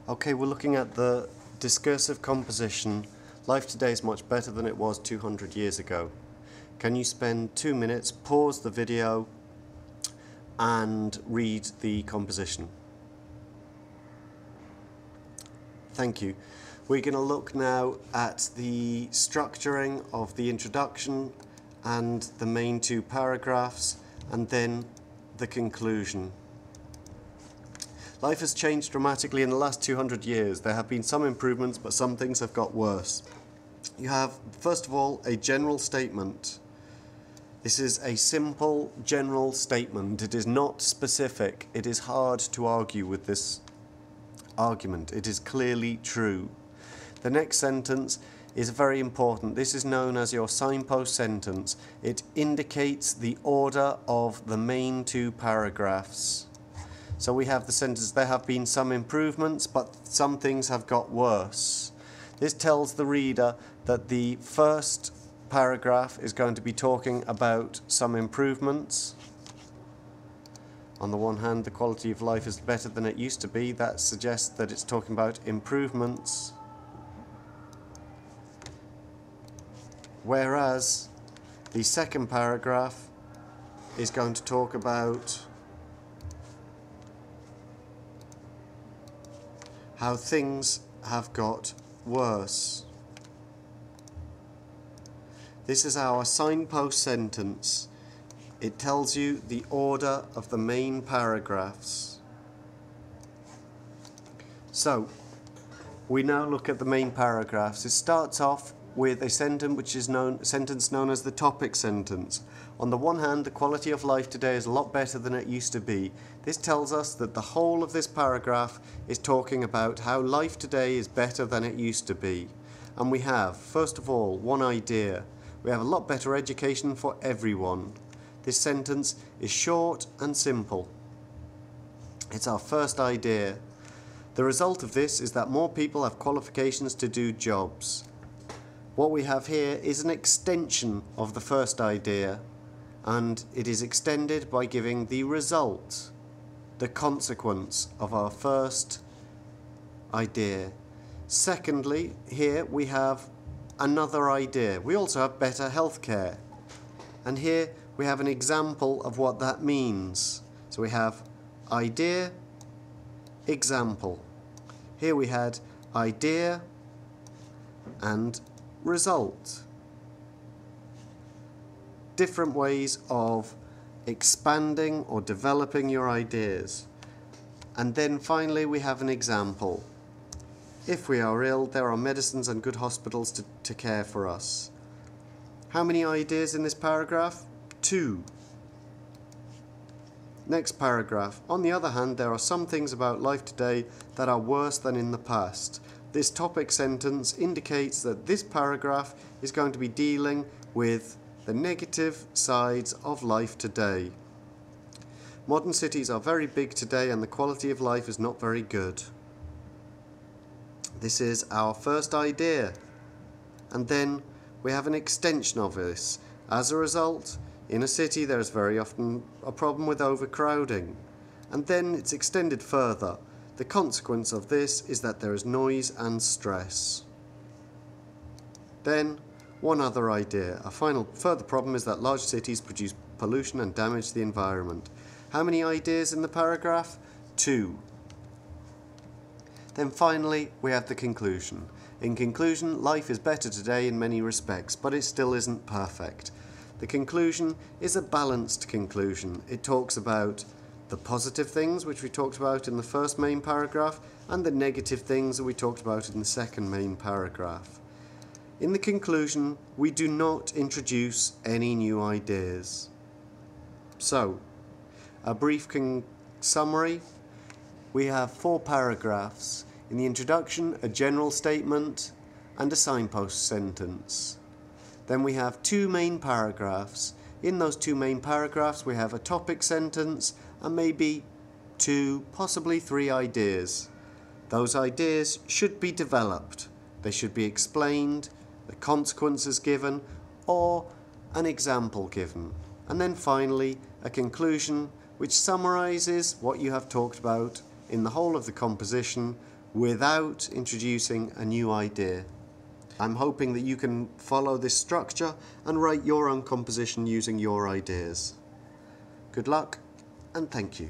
Okay, we're looking at the discursive composition. Life today is much better than it was 200 years ago. Can you spend 2 minutes, pause the video and read the composition? Thank you. We're going to look now at the structuring of the introduction and the main two paragraphs, and then the conclusion. Life has changed dramatically in the last 200 years. There have been some improvements, but some things have got worse. You have, first of all, a general statement. This is a simple general statement. It is not specific. It is hard to argue with this argument. It is clearly true. The next sentence is very important. This is known as your signpost sentence. It indicates the order of the main two paragraphs. So we have the sentence, there have been some improvements, but some things have got worse. This tells the reader that the first paragraph is going to be talking about some improvements. On the one hand, the quality of life is better than it used to be. That suggests that it's talking about improvements. Whereas the second paragraph is going to talk about how things have got worse. This is our signpost sentence. It tells you the order of the main paragraphs. So, we now look at the main paragraphs. It starts off with a sentence which is known as the topic sentence. On the one hand, the quality of life today is a lot better than it used to be. This tells us that the whole of this paragraph is talking about how life today is better than it used to be. And we have, first of all, one idea. We have a lot better education for everyone. This sentence is short and simple. It's our first idea. The result of this is that more people have qualifications to do jobs. What we have here is an extension of the first idea, and it is extended by giving the result, the consequence of our first idea. Secondly, here we have another idea. We also have better healthcare. And here we have an example of what that means. So we have idea, example. Here we had idea and result. Different ways of expanding or developing your ideas. And then finally we have an example. If we are ill, there are medicines and good hospitals to care for us. How many ideas in this paragraph? 2. Next paragraph. On the other hand, there are some things about life today that are worse than in the past. This topic sentence indicates that this paragraph is going to be dealing with the negative sides of life today. Modern cities are very big today and the quality of life is not very good. This is our first idea. And then we have an extension of this. As a result, in a city there is very often a problem with overcrowding. And then it's extended further. The consequence of this is that there is noise and stress. Then, one other idea. A further problem is that large cities produce pollution and damage the environment. How many ideas in the paragraph? 2. Then finally, we have the conclusion. In conclusion, life is better today in many respects, but it still isn't perfect. The conclusion is a balanced conclusion. It talks about the positive things, which we talked about in the first main paragraph, and the negative things that we talked about in the second main paragraph. In the conclusion, we do not introduce any new ideas. So, a brief summary. We have 4 paragraphs. In the introduction, a general statement and a signpost sentence. Then we have 2 main paragraphs. In those 2 main paragraphs, we have a topic sentence and maybe 2, possibly 3 ideas. Those ideas should be developed. They should be explained, the consequences given, or an example given. And then finally, a conclusion which summarizes what you have talked about in the whole of the composition without introducing a new idea. I'm hoping that you can follow this structure and write your own composition using your ideas. Good luck and thank you.